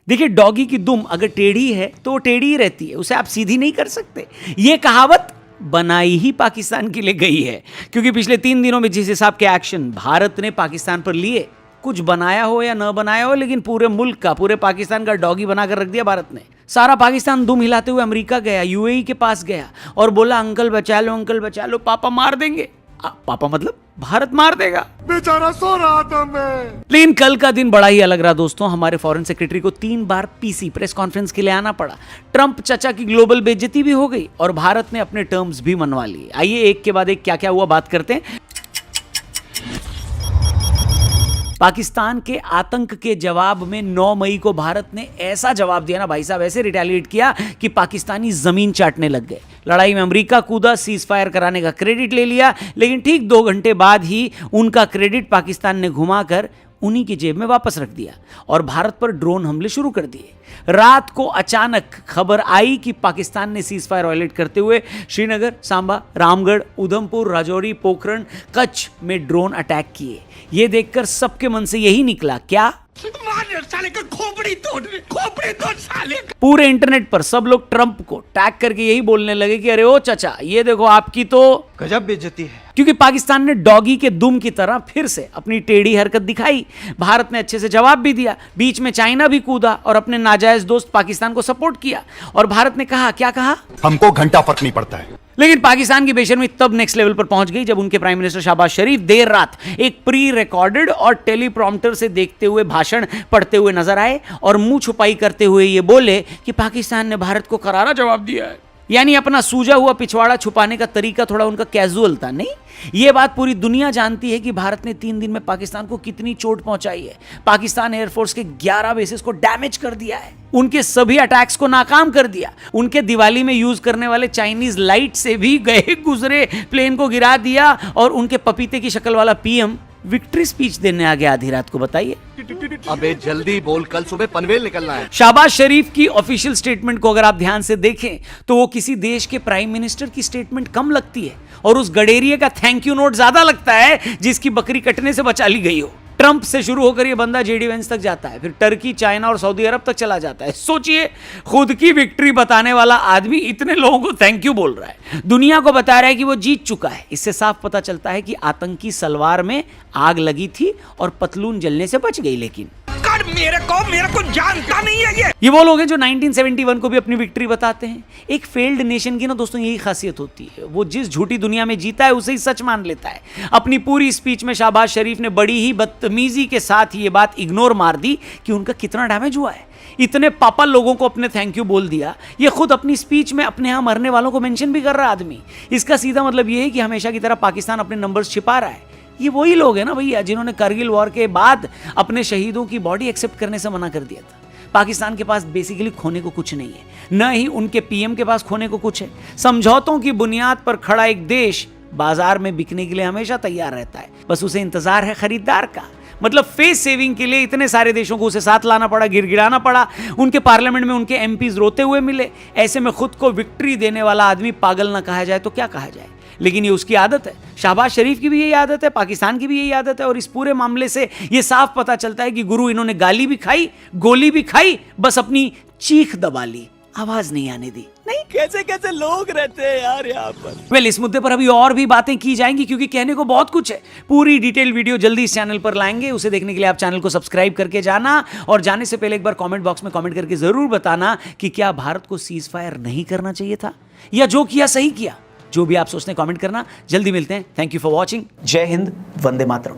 देखिए, डॉगी की दुम अगर टेढ़ी है तो वो टेढ़ी ही रहती है, उसे आप सीधी नहीं कर सकते। ये कहावत बनाई ही पाकिस्तान के लिए गई है, क्योंकि पिछले 3 दिनों में जिस हिसाब के एक्शन भारत ने पाकिस्तान पर लिए, कुछ बनाया हो या न बनाया हो, लेकिन पूरे मुल्क का, पूरे पाकिस्तान का डॉगी बनाकर रख दिया भारत ने। सारा पाकिस्तान दुम हिलाते हुए अमेरिका गया, यूएई के पास गया और बोला अंकल बचा लो, पापा मार देंगे। पापा मतलब भारत मार देगा। बेचारा सो रहा था मैं। लेकिन कल का दिन बड़ा ही अलग रहा दोस्तों। हमारे फॉरेन सेक्रेटरी को 3 बार पीसी प्रेस कॉन्फ्रेंस के लिए आना पड़ा। ट्रंप चचा की ग्लोबल बेइज्जती भी हो गई और भारत ने अपने टर्म्स भी मनवा लिए। आइए एक के बाद एक क्या क्या हुआ बात करते हैं। पाकिस्तान के आतंक के जवाब में 9 मई को भारत ने ऐसा जवाब दिया ना भाई साहब, ऐसे रिटेलिएट किया कि पाकिस्तानी जमीन चाटने लग गए। लड़ाई में अमेरिका कूदा, सीज फायर कराने का क्रेडिट ले लिया, लेकिन ठीक 2 घंटे बाद ही उनका क्रेडिट पाकिस्तान ने घुमाकर उन्हीं की जेब में वापस रख दिया और भारत पर ड्रोन हमले शुरू कर दिए। रात को अचानक खबर आई कि पाकिस्तान ने सीज फायर वायलेट करते हुए श्रीनगर, सांबा, रामगढ़, उधमपुर, राजौरी, पोखरण, कच्छ में ड्रोन अटैक किए। ये देखकर सबके मन से यही निकला, क्या साले का खोपड़ी तोड़ साले। पूरे इंटरनेट पर सब लोग ट्रंप को टैग करके यही बोलने लगे कि अरे ओ चाचा, ये देखो आपकी तो गजब बेइज्जती है। क्योंकि पाकिस्तान ने डॉगी के दुम की तरह फिर से अपनी टेढ़ी हरकत दिखाई। भारत ने अच्छे से जवाब भी दिया, बीच में चाइना भी कूदा और अपने नाजायज दोस्त पाकिस्तान को सपोर्ट किया। और भारत ने कहा, क्या कहा? हमको घंटा फर्क नहीं पड़ता है। लेकिन पाकिस्तान की बेशर्मी तब नेक्स्ट लेवल पर पहुंच गई जब उनके प्राइम मिनिस्टर शहबाज शरीफ देर रात एक प्री रिकॉर्डेड और टेलीप्रॉम्प्टर से देखते हुए भाषण पढ़ते हुए नजर आए और मुंह छुपाई करते हुए ये बोले कि पाकिस्तान ने भारत को करारा जवाब दिया है। यानी अपना सूजा हुआ पिछवाड़ा छुपाने का तरीका थोड़ा उनका कैजुअल था। नहीं, ये बात पूरी दुनिया जानती है कि भारत ने 3 दिन में पाकिस्तान को कितनी चोट पहुंचाई है। पाकिस्तान एयरफोर्स के 11 बेसेस को डैमेज कर दिया है, उनके सभी अटैक्स को नाकाम कर दिया, उनके दिवाली में यूज करने वाले चाइनीज लाइट से भी गए गुजरे प्लेन को गिरा दिया और उनके पपीते की शक्ल वाला पीएम विक्ट्री स्पीच देने आ गया आधी रात को। बताइए, अबे जल्दी बोल, कल सुबह पनवेल निकलना है। शहबाज शरीफ की ऑफिशियल स्टेटमेंट को अगर आप ध्यान से देखें तो वो किसी देश के प्राइम मिनिस्टर की स्टेटमेंट कम लगती है और उस गडेरिये का थैंक यू नोट ज्यादा लगता है जिसकी बकरी कटने से बचा ली गई हो। ट्रंप से शुरू होकर ये बंदा जेडी वेंस तक जाता है, फिर टर्की, चाइना और सऊदी अरब तक चला जाता है। सोचिए, खुद की विक्ट्री बताने वाला आदमी इतने लोगों को थैंक यू बोल रहा है, दुनिया को बता रहा है कि वो जीत चुका है। इससे साफ पता चलता है कि आतंकी सलवार में आग लगी थी और पतलून जलने से बच गई। लेकिन मेरे को जानता नहीं है ये वो लोग हैं जो 1971 को भी अपनी विक्ट्री बताते हैं। एक फेल्ड नेशन की ना दोस्तों यही खासियत होती है, वो जिस झूठी दुनिया में जीता है उसे ही सच मान लेता है। अपनी पूरी स्पीच में शहबाज शरीफ ने बड़ी ही बदतमीजी के साथ ये बात इग्नोर मार दी कि उनका कितना डैमेज हुआ है। इतने पापा लोगों को अपने थैंक यू बोल दिया, ये खुद अपनी स्पीच में अपने यहां मरने वालों को मेंशन भी कर रहा आदमी। इसका सीधा मतलब ये है कि हमेशा की तरह पाकिस्तान अपने नंबर्स छिपा रहा है। ये वही लोग हैं ना भैया जिन्होंने करगिल वॉर के बाद अपने शहीदों की बॉडी एक्सेप्ट करने से मना कर दिया था। पाकिस्तान के पास बेसिकली खोने को कुछ नहीं है, न ही उनके पीएम के पास खोने को कुछ है। समझौतों की बुनियाद पर खड़ा एक देश बाजार में बिकने के लिए हमेशा तैयार रहता है, बस उसे इंतजार है खरीदार का। मतलब फेस सेविंग के लिए इतने सारे देशों को उसे साथ लाना पड़ा, गिड़गिड़ाना पड़ा, उनके पार्लियामेंट में उनके एमपीज रोते हुए मिले। ऐसे में खुद को विक्ट्री देने वाला आदमी पागल ना कहा जाए तो क्या कहा जाए, लेकिन ये उसकी आदत है। शहबाज शरीफ की भी यही आदत है, पाकिस्तान की भी यही आदत है। और इस पूरे मामले से ये साफ पता चलता है कि गुरु इन्होंने गाली भी खाई, गोली भी खाई, बस अपनी चीख दबा ली, आवाज नहीं आने दी। नहीं, कैसे कैसे लोग रहते हैं यार यहाँ पर। इस मुद्दे पर अभी और भी बातें की जाएंगी क्योंकि कहने को बहुत कुछ है। पूरी डिटेल वीडियो जल्दी इस चैनल पर लाएंगे, उसे देखने के लिए आप चैनल को सब्सक्राइब करके जाना और जाने से पहले एक बार कमेंट बॉक्स में कमेंट करके जरूर बताना कि क्या भारत को सीज फायर नहीं करना चाहिए था या जो किया सही किया। जो भी आप सोचते हैं कमेंट करना। जल्दी मिलते हैं। Thank you for watching. जय हिंद, वंदे मातरम।